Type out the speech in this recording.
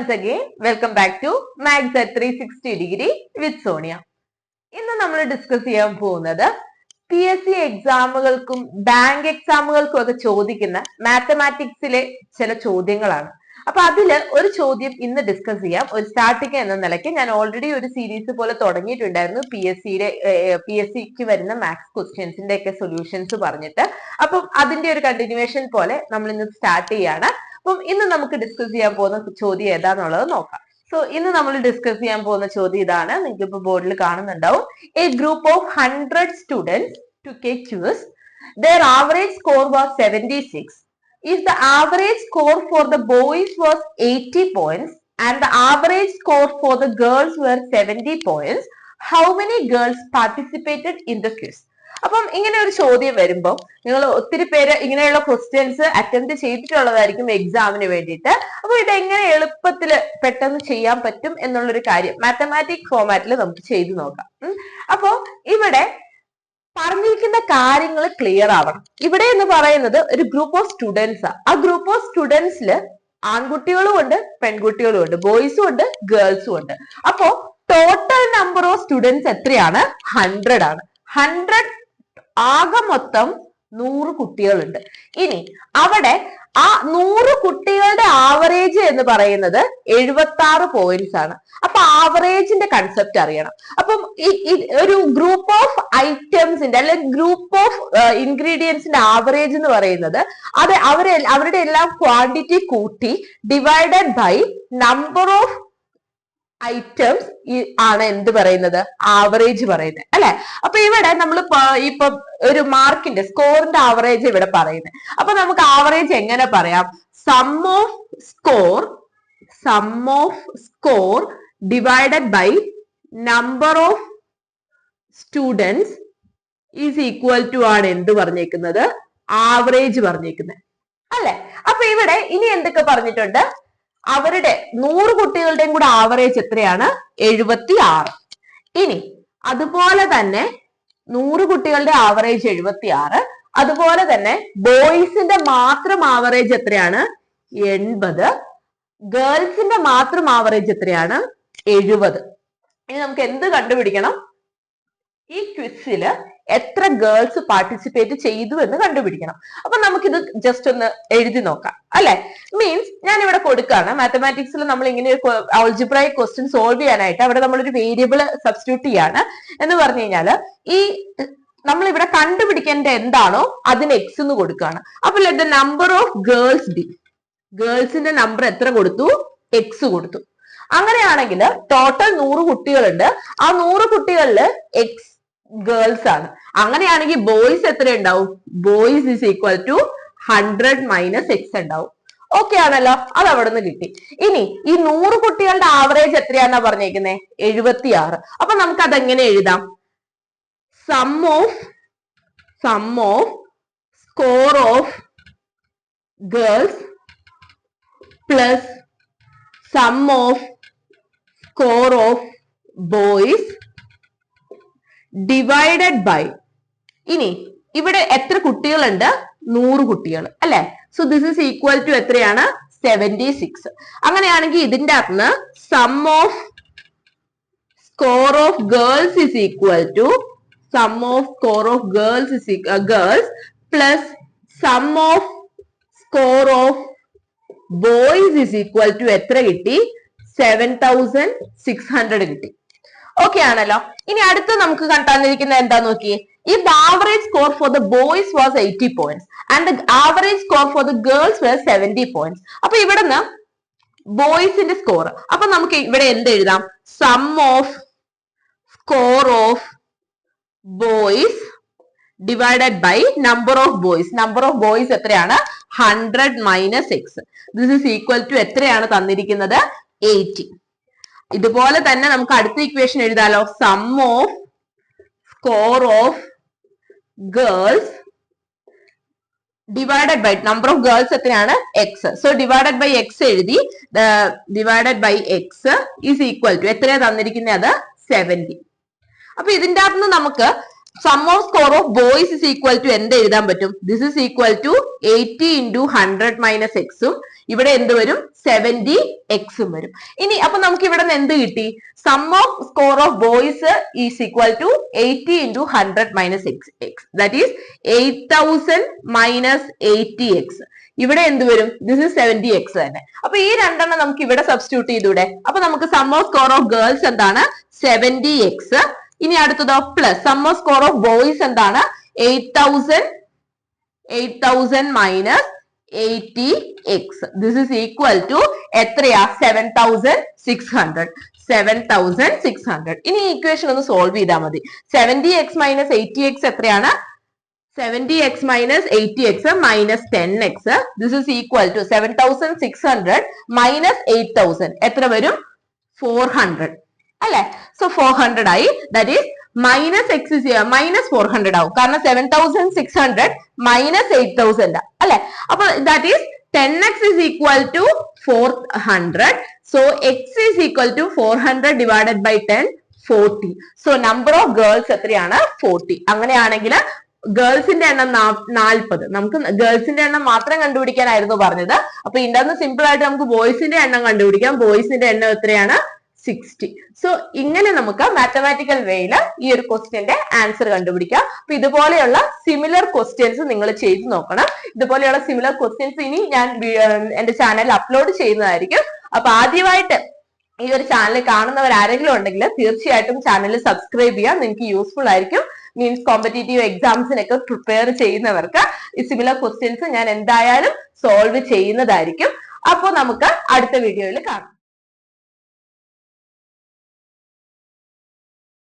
once again, welcome back to Maths at 360 degree with Sonia. ഇന്ന് നമ്മൾ discuss ചെയ്യാൻ പോകുന്നത് PSC എക്സാമുകൾക്കും ബാങ്ക് എക്സാമുകൾക്കും ഒക്കെ ചോദിക്കുന്ന മാത്തമാറ്റിക്സിലെ ചില ചോദ്യങ്ങളാണ്. അപ്പൊ അതില് ഒരു ചോദ്യം ഇന്ന് ഡിസ്കസ് ചെയ്യാം. ഒരു സ്റ്റാർട്ടിങ് എന്ന നിലയ്ക്ക് ഞാൻ ഓൾറെഡി ഒരു സീരീസ് പോലെ തുടങ്ങിയിട്ടുണ്ടായിരുന്നു PSCക്ക് വരുന്ന മാത്സ് ക്വസ്റ്റ്യൻസിന്റെ ഒക്കെ സൊല്യൂഷൻസ് പറഞ്ഞിട്ട്. അപ്പം അതിന്റെ ഒരു കണ്ടിന്യൂവേഷൻ പോലെ നമ്മൾ ഇന്ന് സ്റ്റാർട്ട് ചെയ്യാണ്. അപ്പം ഇന്ന് നമുക്ക് ഡിസ്കസ് ചെയ്യാൻ പോകുന്ന ചോദ്യം ഏതാന്നുള്ളത് നോക്കാം. സോ ഇന്ന് നമ്മൾ ഡിസ്കസ് ചെയ്യാൻ പോകുന്ന ചോദ്യം ഇതാണ്. നിങ്ങൾക്ക് ഇപ്പൊ ബോർഡിൽ കാണുന്നുണ്ടാവും. A group of 100 students took a quiz. Their average score was 76. If the average score for the boys was 80 points and the average score for the girls were 70 points, how many girls participated in the quiz? അപ്പം ഇങ്ങനെ ഒരു ചോദ്യം വരുമ്പോൾ നിങ്ങൾ ഒത്തിരി പേര് ഇങ്ങനെയുള്ള questions attempt ചെയ്തിട്ടുള്ളതായിരിക്കും എക്സാമിന് വേണ്ടിയിട്ട്. അപ്പൊ ഇതെങ്ങനെ എളുപ്പത്തിൽ പെട്ടെന്ന് ചെയ്യാൻ പറ്റും എന്നുള്ളൊരു കാര്യം മാത്തമാറ്റിക് ഫോമാറ്റിൽ നമുക്ക് ചെയ്തു നോക്കാം. അപ്പോ ഇവിടെ പറഞ്ഞിരിക്കുന്ന കാര്യങ്ങൾ ക്ലിയർ ആവണം. ഇവിടെ എന്ന് പറയുന്നത് ഒരു ഗ്രൂപ്പ് ഓഫ് സ്റ്റുഡൻസ്. ആ ഗ്രൂപ്പ് ഓഫ് സ്റ്റുഡൻസിൽ ആൺകുട്ടികളും ഉണ്ട് പെൺകുട്ടികളും ഉണ്ട്, ബോയ്സും ഉണ്ട് ഗേൾസും ഉണ്ട്. അപ്പോ ടോട്ടൽ നമ്പർ ഓഫ് സ്റ്റുഡൻസ് എത്രയാണ്? 100 ആണ്. 100 ആകെ മൊത്തം 100 കുട്ടികളുണ്ട്. ഇനി അവിടെ ആ 100 കുട്ടികളുടെ ആവറേജ് എന്ന് പറയുന്നത് 76 പോയിന്റ്സ് ആണ്. അപ്പൊ ആവറേജിന്റെ കൺസെപ്റ്റ് അറിയണം. അപ്പം ഒരു ഗ്രൂപ്പ് ഓഫ് ഐറ്റംസിന്റെ അല്ലെങ്കിൽ ഗ്രൂപ്പ് ഓഫ് ഇൻഗ്രീഡിയൻസിന്റെ ആവറേജ് എന്ന് പറയുന്നത് അത് അവരുടെ എല്ലാം ക്വാണ്ടിറ്റി കൂട്ടി divided by number of items ആണ് എന്ത് പറയുന്നത്? ആവറേജ് പറയുന്നത് അല്ലെ. അപ്പൊ ഇവിടെ നമ്മൾ ഇപ്പൊ ഒരു മാർക്കിന്റെ സ്കോറിന്റെ ആവറേജ് ഇവിടെ പറയുന്നത്. അപ്പൊ നമുക്ക് ആവറേജ് എങ്ങനെ പറയാം? Sum of score divided by number of students is equal to ആണ് എന്ത് പറഞ്ഞേക്കുന്നത്? ആവറേജ് പറഞ്ഞേക്കുന്നത് അല്ലെ. അപ്പൊ ഇവിടെ ഇനി എന്തൊക്കെ പറഞ്ഞിട്ടുണ്ട്? അവരുടെ 100 കുട്ടികളുടെയും കൂടെ ആവറേജ് എത്രയാണ്? 76. ഇനി അതുപോലെ തന്നെ 100 കുട്ടികളുടെ ആവറേജ് 76. അതുപോലെ തന്നെ ബോയ്സിന്റെ മാത്രം ആവറേജ് എത്രയാണ്? 80. ഗേൾസിന്റെ മാത്രം ആവറേജ് എത്രയാണ്? 70. ഇനി നമുക്ക് എന്ത് കണ്ടുപിടിക്കണം? ഈ ക്വിസില് എത്ര ഗേൾസ് പാർട്ടിസിപ്പേറ്റ് ചെയ്തു എന്ന് കണ്ടുപിടിക്കണം. അപ്പൊ നമുക്കിത് ജസ്റ്റ് ഒന്ന് എഴുതി നോക്കാം അല്ലെ. മീൻസ് ഞാൻ ഇവിടെ കൊടുക്കുകയാണ്. മാത്തമാറ്റിക്സിൽ നമ്മൾ ഇങ്ങനെ ഒരു ആൾജിബ്രായിക് ക്വസ്റ്റ്യൻ സോൾവ് ചെയ്യാനായിട്ട് അവിടെ നമ്മളൊരു വേരിയബിൾ സബ്സ്റ്റിറ്റ്യൂട്ട് ചെയ്യാണ് എന്ന് പറഞ്ഞു കഴിഞ്ഞാല് ഈ നമ്മൾ ഇവിടെ കണ്ടുപിടിക്കേണ്ട എന്താണോ അതിന് എക്സ് എന്ന് കൊടുക്കുകയാണ്. അപ്പൊ let the number of girls be. ഗേൾസിന്റെ നമ്പർ എത്ര കൊടുത്തു? എക്സ് കൊടുത്തു. അങ്ങനെയാണെങ്കിൽ ടോട്ടൽ 100 കുട്ടികളുണ്ട്. ആ 100 കുട്ടികളില് എക്സ് ഗേൾസ് ആണ്. അങ്ങനെയാണെങ്കിൽ ബോയ്സ് എത്ര ഉണ്ടാവും? Boys is equal to 100 minus x ഉണ്ടാവും. ഓക്കെ ആണല്ലോ, അത് അവിടെ നിന്ന് കിട്ടി. ഇനി ഈ 100 കുട്ടികളുടെ ആവറേജ് എത്രയാന്നാ പറഞ്ഞേക്കുന്നത്? 76. അപ്പൊ നമുക്ക് അതെങ്ങനെ എഴുതാം? Sum of score of girls plus sum of score of boys divided by. ഇനി ഇവിടെ എത്ര കുട്ടികളുണ്ട്? 100 കുട്ടികൾ അല്ലെ. So this is equal to എത്രയാണ്? 76. അങ്ങനെയാണെങ്കിൽ ഇതിന്റെ അകത്ത് sum of score of girls is equal to sum of score of girls plus sum of score of boys is equal to എത്ര കിട്ടി? 7600 കിട്ടി. ഓക്കെ ആണല്ലോ. ഇനി അടുത്ത് നമുക്ക് കണ്ടാന്നിരിക്കുന്നത് എന്താ നോക്കിയേ. If the average score for the boys was 80 points and the average score for the girls was 70 points. അപ്പൊ ഇവിടുന്ന് ബോയ്സിന്റെ സ്കോർ. അപ്പൊ നമുക്ക് ഇവിടെ എന്ത് എഴുതാം? Sum of score of boys divided by number of boys. Number of boys എത്രയാണ്? 100 minus x. This is equal to എത്രയാണ് തന്നിരിക്കുന്നത്? 80. ഇതുപോലെ തന്നെ നമുക്ക് അടുത്ത ഇക്വേഷൻ എഴുതാലോ. Sum of score of girls divided by number of girls എത്രയാണ്? X. So divided by x എഴുതി. Divided by x is equal to എത്രയാ തന്നിരിക്കുന്നത്? അത് 70. അപ്പൊ ഇതിന്റെ അകത്ത് നമുക്ക് sum of score of boys is equal to എന്ത് എഴുതാൻ പറ്റും? This is equal to 80 into 100 minus എക്സും ഇവിടെ എന്ത് വരും? 70 എക്സും വരും. ഇനി അപ്പൊ നമുക്ക് ഇവിടെ നിന്ന് എന്ത് കിട്ടി? Sum of score of boys is equal to 80 into 100 minus x that is 8000 minus 80x. ഇവിടെ എന്ത് വരും? ദിസ് ഇസ് 70x തന്നെ. അപ്പൊ ഈ രണ്ടെണ്ണം നമുക്ക് ഇവിടെ സബ്സ്റ്റിറ്റ്യൂട്ട് ചെയ്തൂടെ? അപ്പൊ നമുക്ക് sum of score of girls എന്താണ്? 70x. ഇനി അടുത്തതോ plus sum of score of boys എന്താണ്? 8000 minus 80x. This is equal to എത്രയാ? 7600. ഇനി ഈ ഇക്വേഷൻ ഒന്ന് സോൾവ് ചെയ്താൽ മതി. 70x minus 80x എത്രയാണ്? 70x minus 80x minus 10x. This is equal to 7600 minus 8000 എത്ര വരും? 400 അല്ലെ? സോ 400 ആയി. That is minus X minus 400 ആവും. കാരണം 7600 മൈനസ് 8000 അല്ലെ? അപ്പൊ that is 10x is equal to 400. So x is equal to 400 divided by 10, 40. So number of girls എത്രയാണ്? 40. അങ്ങനെയാണെങ്കിൽ ഗേൾസിന്റെ എണ്ണം 40. നമുക്ക് ഗേൾസിന്റെ എണ്ണം മാത്രം കണ്ടുപിടിക്കാനായിരുന്നു പറഞ്ഞത്. അപ്പൊ ഇതിന്റെ സിമ്പിൾ ആയിട്ട് നമുക്ക് ബോയ്സിന്റെ എണ്ണം കണ്ടുപിടിക്കാം. ബോയ്സിന്റെ എണ്ണം എത്രയാണ്? 60. സോ ഇങ്ങനെ നമുക്ക് മാത്തമാറ്റിക്കൽ വേയിൽ ഈ ഒരു ക്വസ്റ്റ്യന്റെ ആൻസർ കണ്ടുപിടിക്കാം. അപ്പൊ ഇതുപോലെയുള്ള സിമിലർ ക്വസ്റ്റ്യൻസ് നിങ്ങൾ ചെയ്ത് നോക്കണം. ഇതുപോലെയുള്ള സിമിലർ ക്വസ്റ്റ്യൻസ് ഇനി ഞാൻ എന്റെ ചാനലിൽ അപ്ലോഡ് ചെയ്യുന്നതായിരിക്കും. അപ്പൊ ആദ്യമായിട്ട് ഈ ഒരു ചാനൽ കാണുന്നവർ ആരെങ്കിലും ഉണ്ടെങ്കിൽ തീർച്ചയായിട്ടും ചാനൽ സബ്സ്ക്രൈബ് ചെയ്യാം. നിങ്ങൾക്ക് യൂസ്ഫുൾ ആയിരിക്കും. മീൻസ് കോമ്പറ്റേറ്റീവ് എക്സാംസിനൊക്കെ പ്രിപ്പയർ ചെയ്യുന്നവർക്ക് ഈ സിമിലർ ക്വസ്റ്റ്യൻസ് ഞാൻ എന്തായാലും സോൾവ് ചെയ്യുന്നതായിരിക്കും. അപ്പോൾ നമുക്ക് അടുത്ത വീഡിയോയിൽ കാണാം.